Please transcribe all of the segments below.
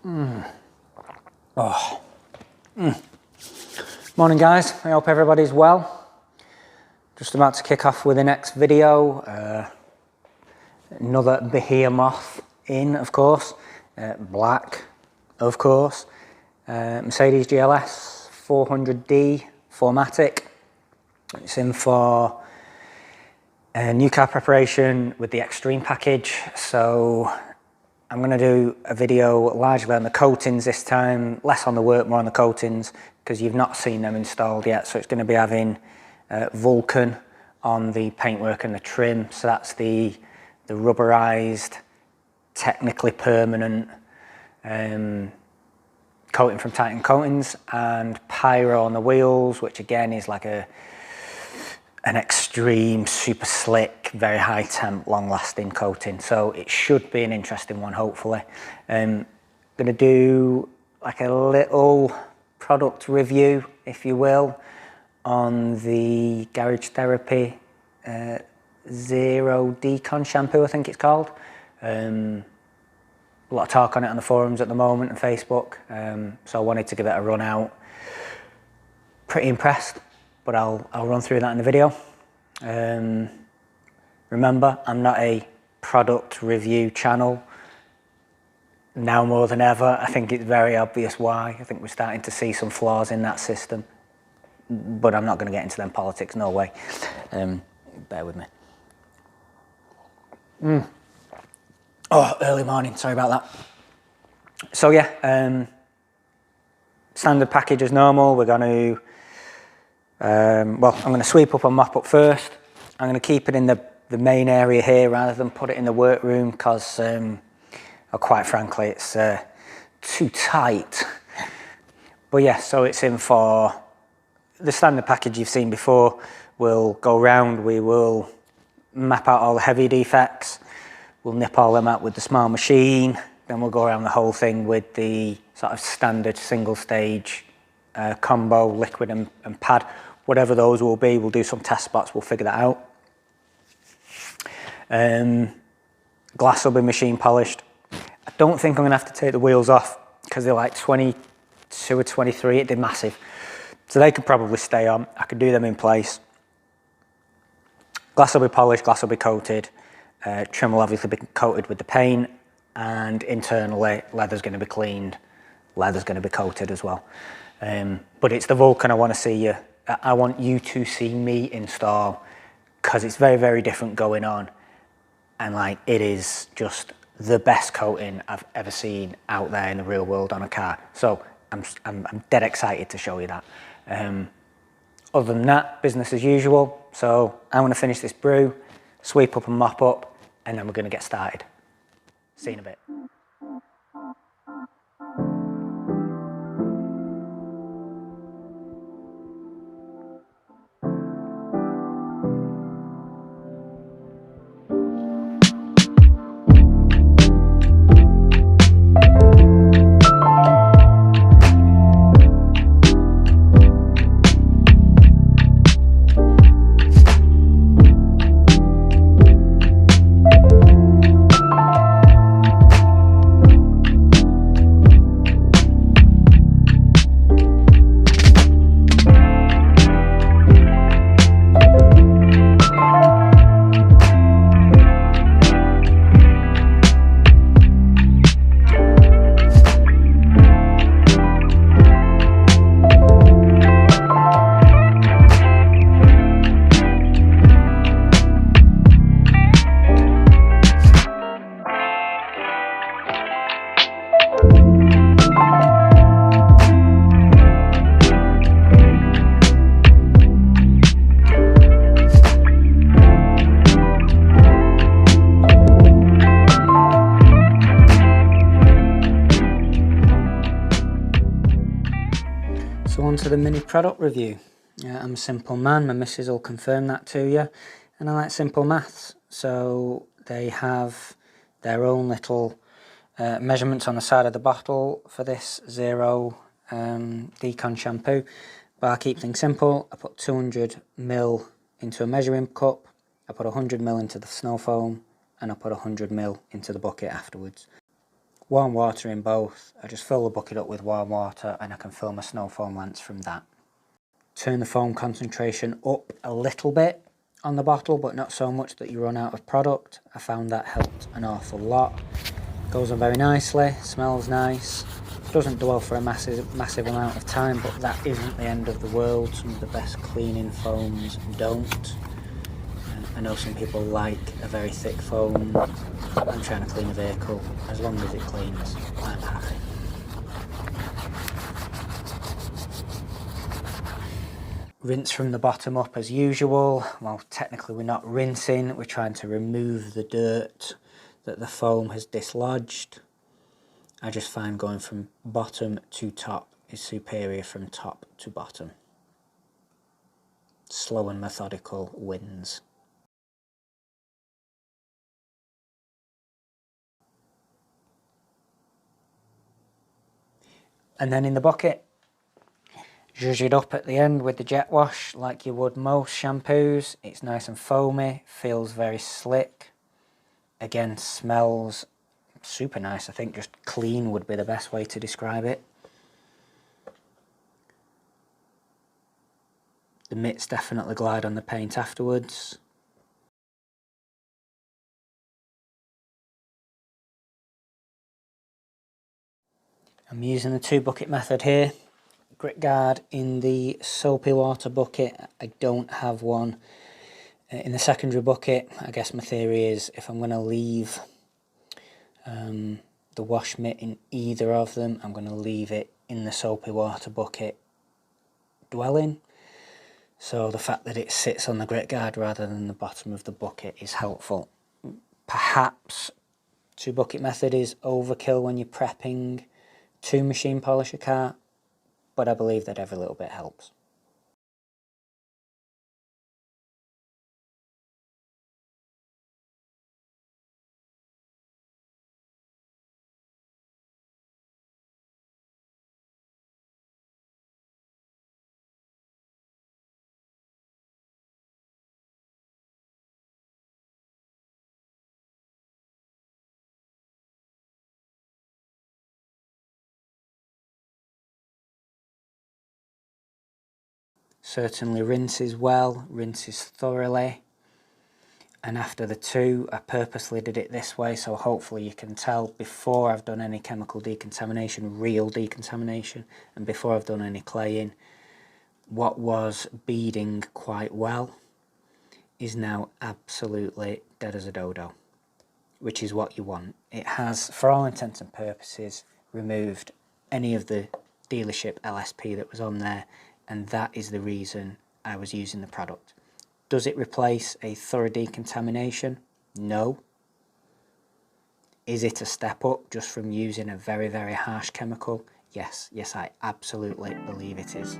Morning guys, I hope everybody's well. Just about to kick off with the next video. Another behemoth in, of course. Black, of course. Mercedes GLS 400D 4MATIC. It's in for new car preparation with the Extreme package. So I'm going to do a video largely on the coatings this time, less on the work, more on the coatings, because you've not seen them installed yet. So it's going to be having Vulcan on the paintwork and the trim. So that's the rubberized, technically permanent coating from Titan Coatings, and Pyro on the wheels, which again is like an extreme, super slick, very high temp, long lasting coating. So it should be an interesting one, hopefully. I'm going to do like a little product review, if you will, on the Garage Therapy Zero Decon shampoo, I think it's called. A lot of talk on it on the forums at the moment and Facebook, so I wanted to give it a run out. Pretty impressed, but I'll run through that in the video. Remember, I'm not a product review channel. Now more than ever, I think it's very obvious why. I think we're starting to see some flaws in that system, but I'm not going to get into them politics, no way. Bear with me. Oh, early morning, sorry about that. So yeah, standard package as normal. We're going to, well, I'm going to sweep up and mop up first. I'm going to keep it in the main area here rather than put it in the workroom because, quite frankly, it's too tight. But yeah, so it's in for the standard package you've seen before. We'll go round, we will map out all the heavy defects. We'll nip all them out with the small machine, then we'll go around the whole thing with the sort of standard single stage combo, liquid and pad. Whatever those will be, we'll do some test spots, we'll figure that out. Glass will be machine polished. I don't think I'm going to have to take the wheels off because they're like 22 or 23, they're massive. So they could probably stay on, I could do them in place. Glass will be polished, glass will be coated. Trim will obviously be coated with the paint, and internally leather's going to be cleaned, leather's going to be coated as well. But it's the Vulcan I want to see you. I want you to see me install because it's very, very different going on, and like it is just the best coating I've ever seen out there in the real world on a car. So I'm dead excited to show you that. Other than that, business as usual. So I want to finish this brew, sweep up and mop up, and then we're going to get started. See you in a bit. So on to the mini product review. I'm a simple man, my missus will confirm that to you, and I like simple maths. So they have their own little measurements on the side of the bottle for this Zero Decon shampoo, but I keep things simple. I put 200ml into a measuring cup, I put 100ml into the snow foam, and I put 100ml into the bucket afterwards. Warm water in both. I just fill the bucket up with warm water and I can fill my snow foam lance from that. Turn the foam concentration up a little bit on the bottle, but not so much that you run out of product. I found that helped an awful lot. Goes on very nicely, smells nice. Doesn't dwell for a massive amount of time, but that isn't the end of the world. Some of the best cleaning foams don't. I know some people like a very thick foam. I'm trying to clean a vehicle. As long as it cleans, I'm happy. Rinse from the bottom up as usual. Well, technically we're not rinsing, we're trying to remove the dirt that the foam has dislodged. I just find going from bottom to top is superior from top to bottom. Slow and methodical wins. And then in the bucket, zhuzh it up at the end with the jet wash like you would most shampoos. It's nice and foamy, feels very slick. Again, smells super nice. I think just clean would be the best way to describe it. The mitts definitely glide on the paint afterwards. I'm using the 2-bucket method here. Grit guard in the soapy water bucket. I don't have one in the secondary bucket. I guess my theory is if I'm going to leave the wash mitt in either of them, I'm going to leave it in the soapy water bucket dwelling. So the fact that it sits on the grit guard rather than the bottom of the bucket is helpful. Perhaps 2-bucket method is overkill when you're prepping to machine polish a car, but I believe that every little bit helps. Certainly rinses well, rinses thoroughly. And after the 2, I purposely did it this way, so hopefully you can tell before I've done any chemical decontamination, real decontamination, and before I've done any claying, what was beading quite well is now absolutely dead as a dodo, which is what you want. It has, for all intents and purposes, removed any of the dealership LSP that was on there, and that is the reason I was using the product. Does it replace a thorough decontamination? No. Is it a step up just from using a very, very harsh chemical? Yes, yes, I absolutely believe it is.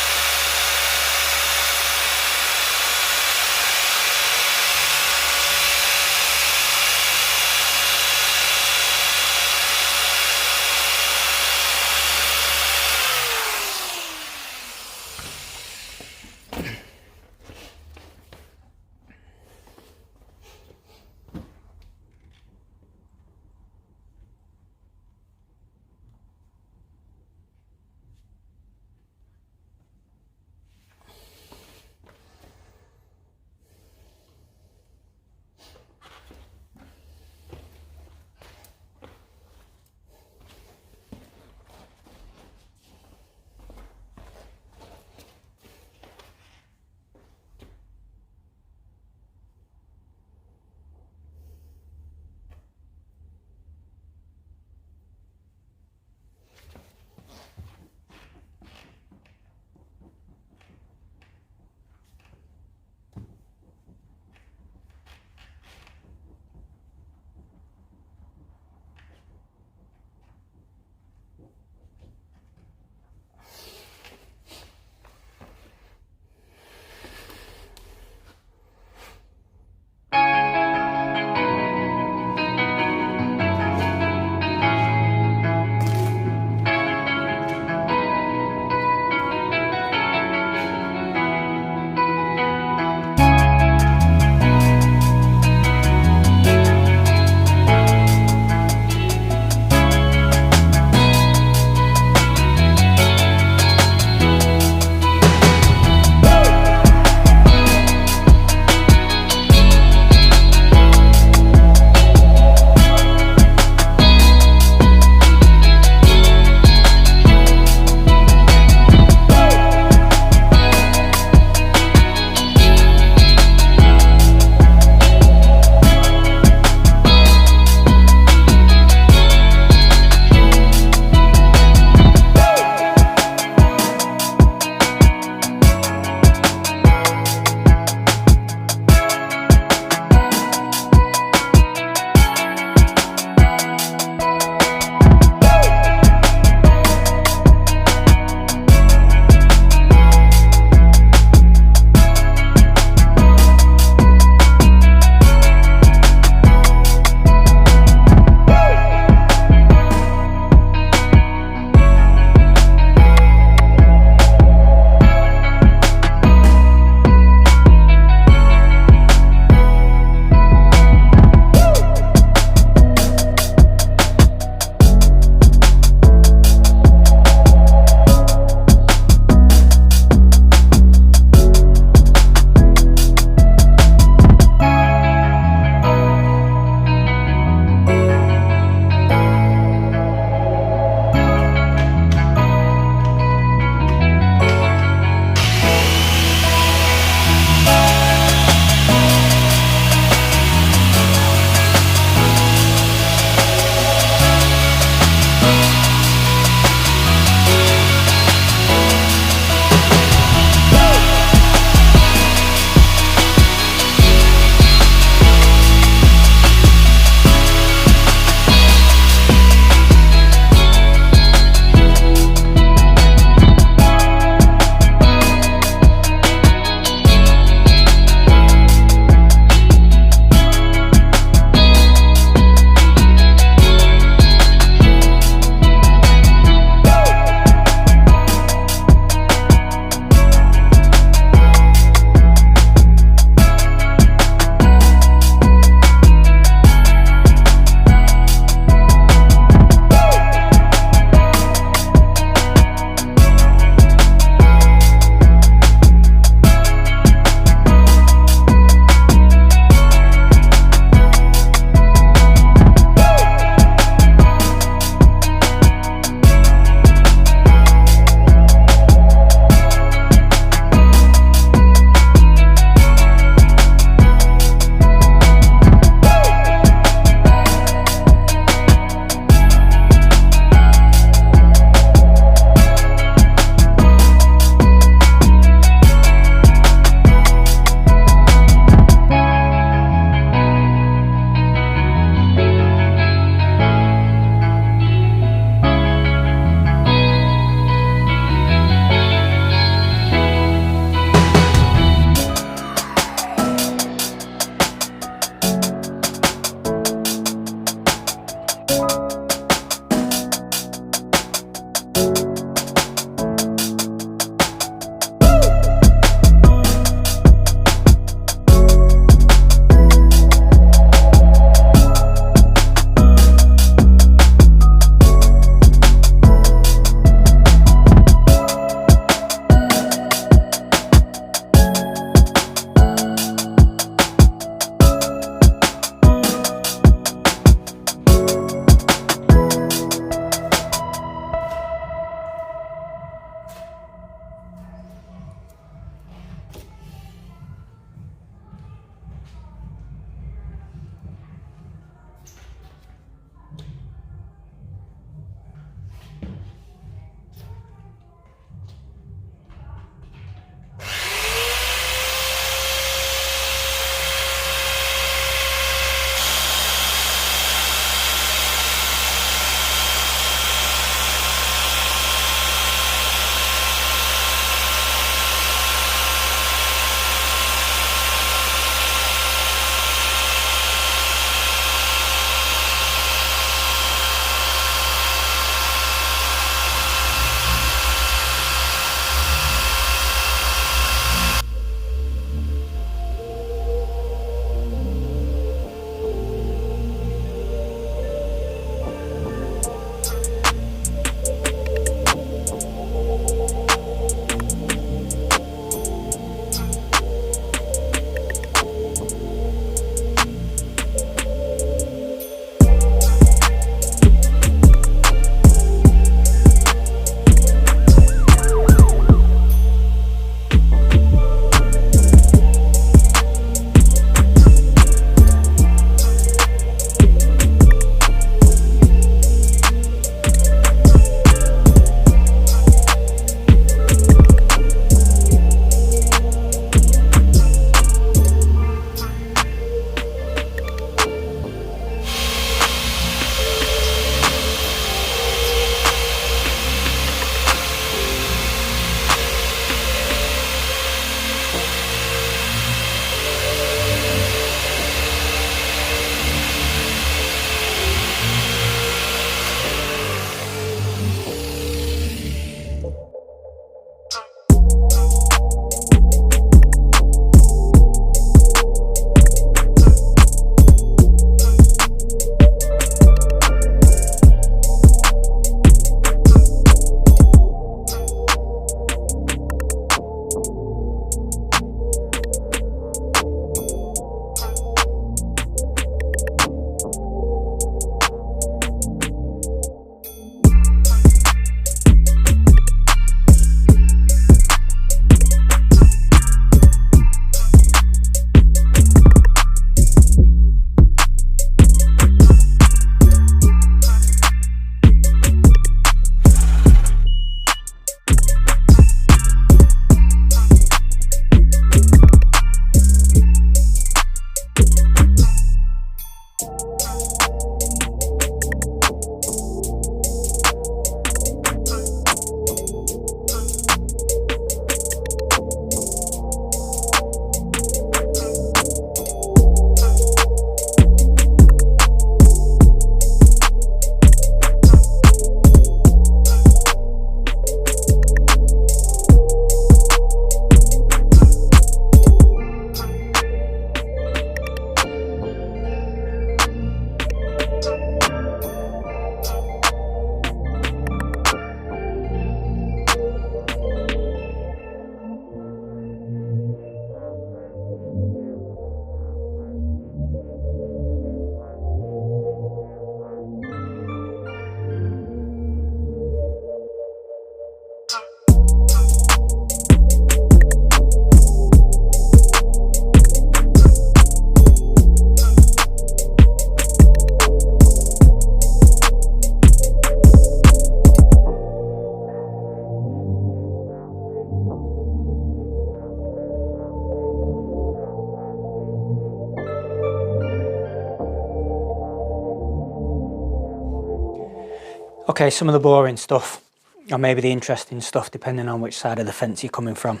Okay, some of the boring stuff, or maybe the interesting stuff, depending on which side of the fence you're coming from.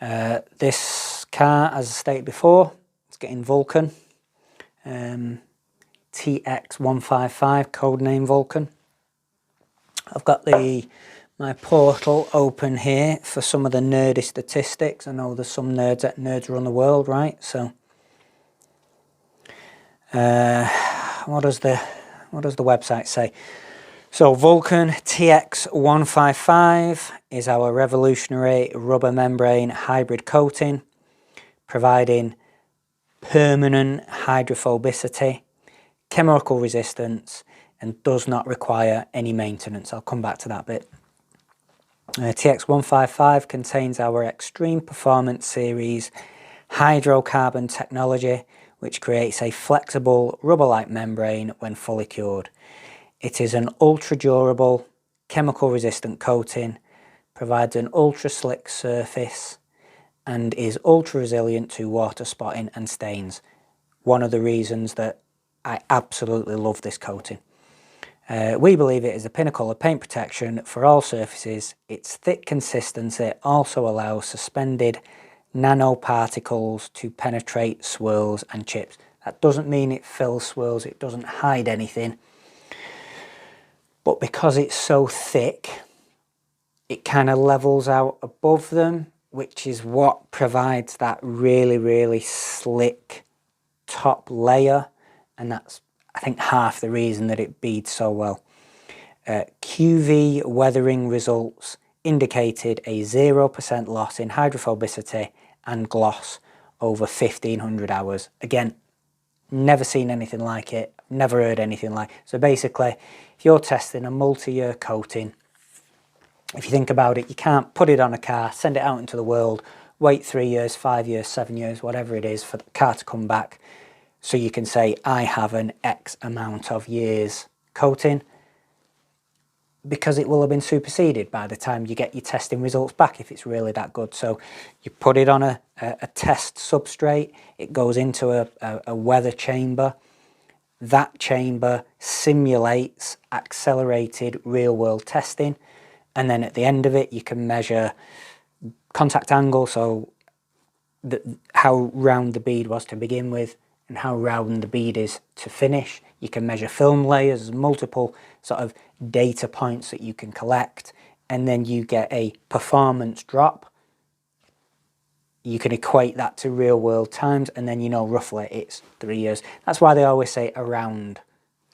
This car, as I stated before, it's getting Vulcan. TX155, codename Vulcan. I've got my portal open here for some of the nerdy statistics. I know there's some nerds around the world, right? So, what does the website say? So Vulcan TX155 is our revolutionary rubber membrane hybrid coating, providing permanent hydrophobicity, chemical resistance, and does not require any maintenance. I'll come back to that bit. TX155 contains our Extreme Performance Series hydrocarbon technology, which creates a flexible rubber-like membrane when fully cured. It is an ultra-durable, chemical-resistant coating, provides an ultra-slick surface, and is ultra-resilient to water spotting and stains. One of the reasons that I absolutely love this coating. We believe it is the pinnacle of paint protection for all surfaces. Its thick consistency also allows suspended nanoparticles to penetrate swirls and chips. That doesn't mean it fills swirls, it doesn't hide anything. But because it's so thick, it kind of levels out above them, which is what provides that really, really slick top layer. And that's, I think, half the reason that it beads so well. QV weathering results indicated a 0% loss in hydrophobicity and gloss over 1500 hours. Again, never seen anything like it, never heard anything like it. So basically, if you're testing a multi-year coating, if you think about it, you can't put it on a car, send it out into the world, wait 3 years, 5 years, 7 years, whatever it is, for the car to come back, so you can say, I have an X amount of years coating, because it will have been superseded by the time you get your testing results back if it's really that good. So you put it on a test substrate, it goes into a weather chamber. That chamber simulates accelerated real-world testing, and then at the end of it you can measure contact angle, so how round the bead was to begin with and how round the bead is to finish. You can measure film layers, multiple sort of data points that you can collect, and then you get a performance drop. You can equate that to real world times, and then you know roughly it's 3 years. That's why they always say around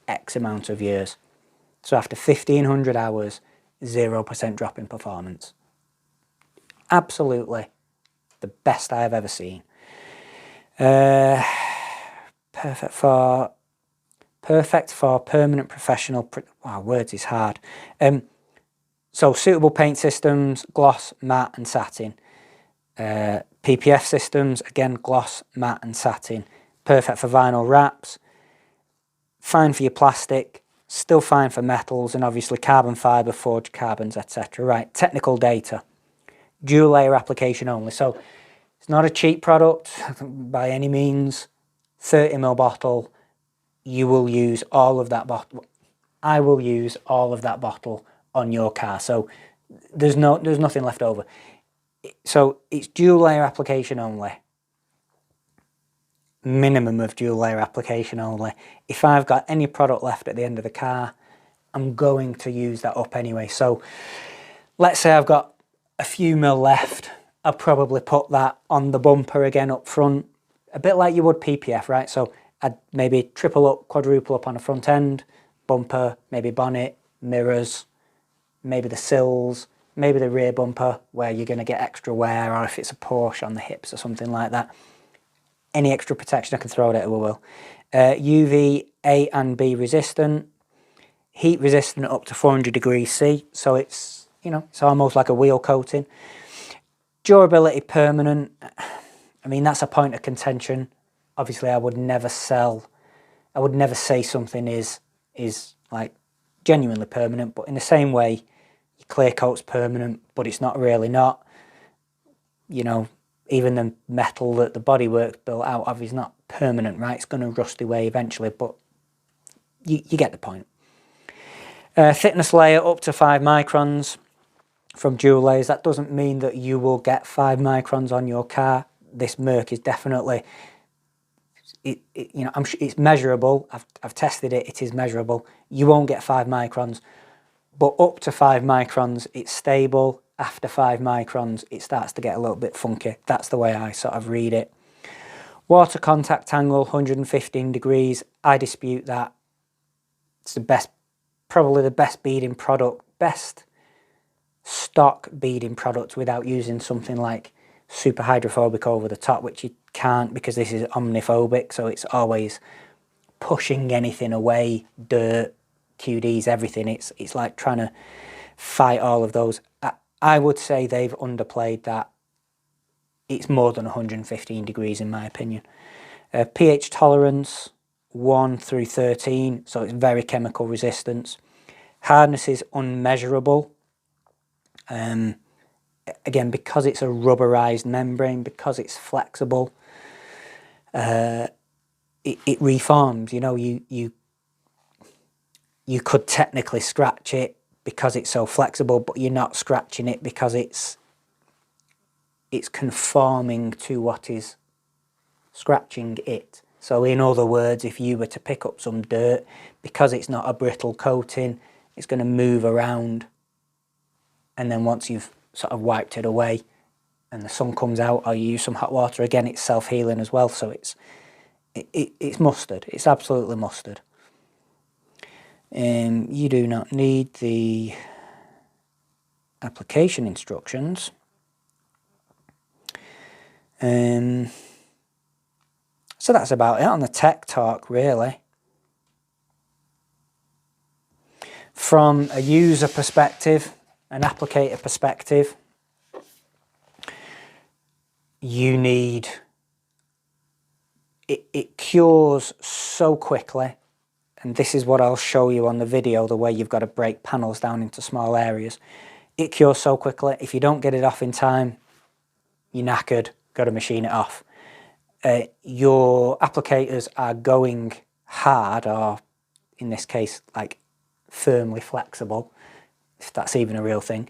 X amount of years. So after 1500 hours, 0% drop in performance. Absolutely the best I have ever seen. Perfect for permanent professional. Wow, words is hard. So suitable paint systems: gloss, matte, and satin. PPF systems, again, gloss, matte, and satin. Perfect for vinyl wraps. Fine for your plastic. Still fine for metals, and obviously carbon fibre, forged carbons, etc. Right, technical data. Dual layer application only. So it's not a cheap product by any means. 30ml bottle. You will use all of that bottle. I will use all of that bottle on your car. So there's nothing left over. So it's dual layer application only. Minimum of dual layer application only. If I've got any product left at the end of the car, I'm going to use that up anyway. So let's say I've got a few mil left. I'll probably put that on the bumper again up front, a bit like you would PPF, right? So I'd maybe triple up, quadruple up on a front end, bumper, maybe bonnet, mirrors, maybe the sills, maybe the rear bumper where you're going to get extra wear, or if it's a Porsche on the hips or something like that. Any extra protection I can throw at it, I will. UV A and B resistant, heat resistant up to 400 degrees C, so it's, you know, it's almost like a wheel coating. Durability permanent. I mean, that's a point of contention. Obviously, I would never say something is like genuinely permanent, but in the same way, your clear coat's permanent, but it's not really not. You know, even the metal that the bodywork's built out of is not permanent, right? It's going to rust away eventually, but you get the point. Thickness layer up to 5 microns from dual layers. That doesn't mean that you will get 5 microns on your car. This Merc is definitely, you know, it's measurable. I've tested it. It is measurable. You won't get 5 microns, but up to 5 microns, it's stable. After 5 microns, it starts to get a little bit funky. That's the way I sort of read it. Water contact angle, 115 degrees. I dispute that. It's the best, probably the best beading product, best stock beading product without using something like super hydrophobic over the top, which you can't because this is omniphobic, so it's always pushing anything away, dirt, QDs, everything. It's like trying to fight all of those. I would say they've underplayed that. It's more than 115 degrees in my opinion. pH tolerance 1 through 13, so it's very chemical resistance. Hardness is unmeasurable. Again, because it's a rubberized membrane, because it's flexible, it reforms. You know, you could technically scratch it because it's so flexible, but you're not scratching it because it's conforming to what is scratching it. So in other words, if you were to pick up some dirt, because it's not a brittle coating, it's going to move around, and then once you've sort of wiped it away and the sun comes out or you use some hot water, again it's self-healing as well, so it's mustard. It's absolutely mustard. You do not need the application instructions. So that's about it on the tech talk, really. From a user perspective, an applicator perspective, you need, it cures so quickly, and this is what I'll show you on the video, the way you've got to break panels down into small areas. It cures so quickly. If you don't get it off in time, you're knackered, got to machine it off. Your applicators are going hard, or in this case, like firmly flexible, if that's even a real thing,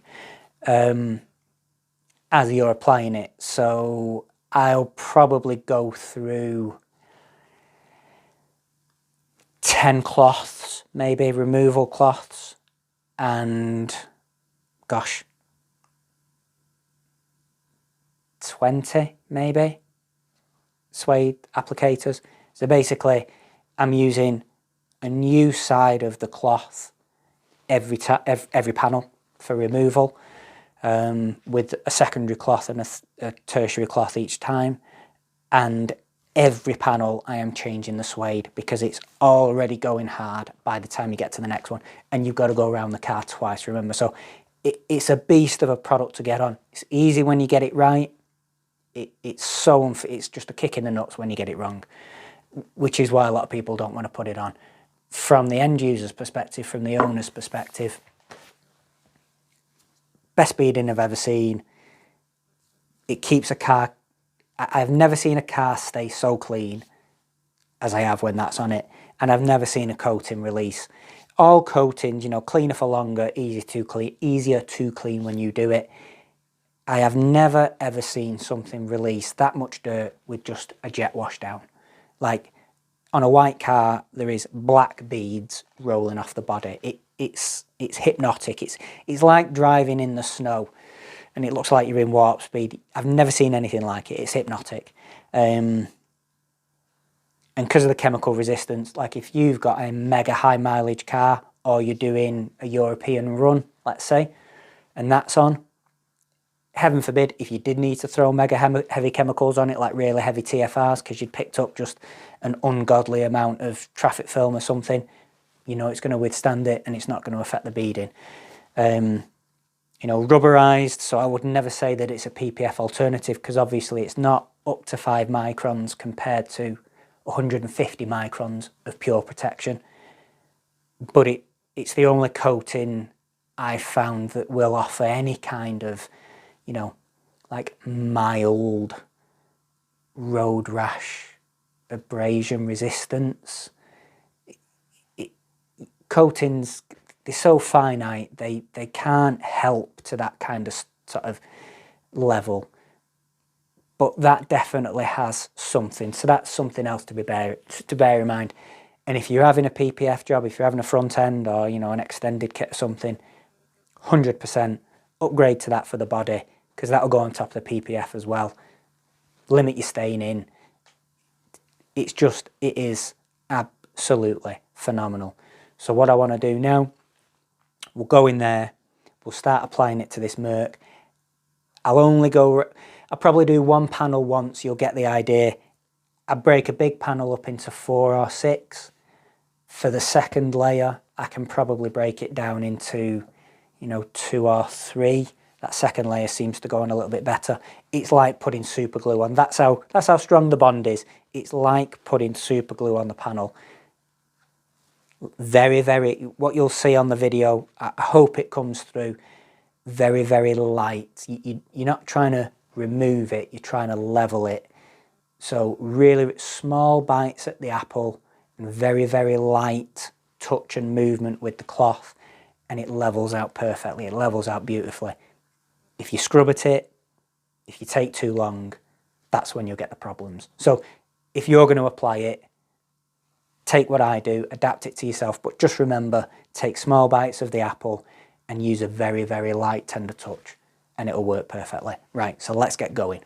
as you're applying it. So I'll probably go through 10 cloths, maybe removal cloths, and gosh, 20 maybe suede applicators. So basically I'm using a new side of the cloth every panel for removal, with a secondary cloth and a tertiary cloth each time, and every panel I am changing the suede because it's already going hard by the time you get to the next one, and you've got to go around the car twice, remember. So it's a beast of a product to get on. It's easy when you get it right. It's just a kick in the nuts when you get it wrong, which is why a lot of people don't want to put it on. From the end user's perspective, from the owner's perspective, best beading I've ever seen. It keeps a car, I've never seen a car stay so clean as I have when that's on it, and I've never seen a coating release. All coatings, you know, cleaner for longer, easier to clean when you do it. I have never ever seen something release that much dirt with just a jet wash down. Like on a white car, there is black beads rolling off the body. It's hypnotic. It's like driving in the snow, and it looks like you're in warp speed. I've never seen anything like it. It's hypnotic. And because of the chemical resistance, like if you've got a mega high mileage car, or you're doing a European run, let's say, and that's on, heaven forbid, if you did need to throw mega heavy chemicals on it, like really heavy TFRs, because you'd picked up just an ungodly amount of traffic film or something, you know it's going to withstand it and it's not going to affect the beading. You know, rubberized, so I would never say that it's a PPF alternative, because obviously it's not up to 5 microns compared to 150 microns of pure protection. But it's the only coating I've found that will offer any kind of, you know, like mild road rash, abrasion resistance. Coatings, they're so finite, they can't help to that kind of sort of level. But that definitely has something. So that's something else to bear in mind. And if you're having a PPF job, if you're having a front end or, you know, an extended kit or something, 100% upgrade to that for the body, because that'll go on top of the PPF as well. Limit your staining. It is absolutely phenomenal. So what I want to do now, we'll go in there, we'll start applying it to this Merc. I'll probably do one panel once, you'll get the idea. I break a big panel up into 4 or 6. For the second layer, I can probably break it down into, you know, 2 or 3. That second layer seems to go on a little bit better. It's like putting super glue on. That's how strong the bond is. It's like putting super glue on the panel. Very, very, what you'll see on the video, I hope it comes through, very, very light. You're not trying to remove it, you're trying to level it. So really small bites at the apple and very, very light touch and movement with the cloth, and it levels out perfectly, it levels out beautifully. If you scrub at it, if you take too long, that's when you'll get the problems. So if you're going to apply it, take what I do, adapt it to yourself, but just remember, take small bites of the apple and use a very, very light, tender touch, and it'll work perfectly. Right, so let's get going.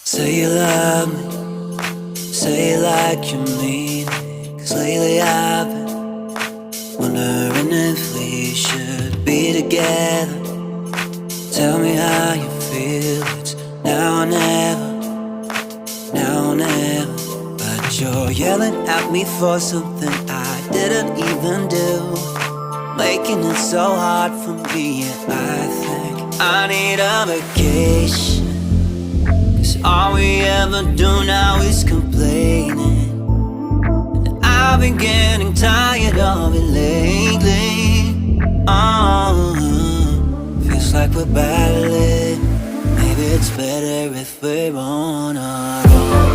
Say you love me, say it like you mean it. 'Cause lately I've been wondering if we should be together. Tell me how you feel, it's now or never, now or never. But you're yelling at me for something I did. didn't even do, making it so hard for me. Yeah, I think I need a vacation, 'cause all we ever do now is complaining, and I've been getting tired of it lately. Feels like we're battling. Maybe it's better if we're on our own.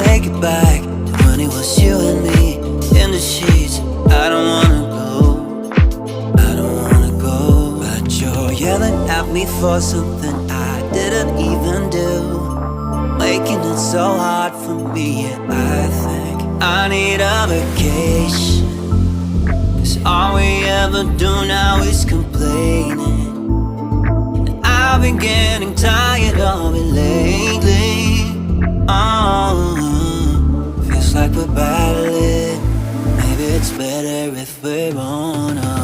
Take it back to when it was you and me in the sheets. I don't wanna go, but you're yelling at me for something I didn't even do, making it so hard for me. Yeah, I think I need a vacation, 'cause all we ever do now is complaining, and I've been getting tired of it lately. Feels like we're battling. Maybe it's better if we're on our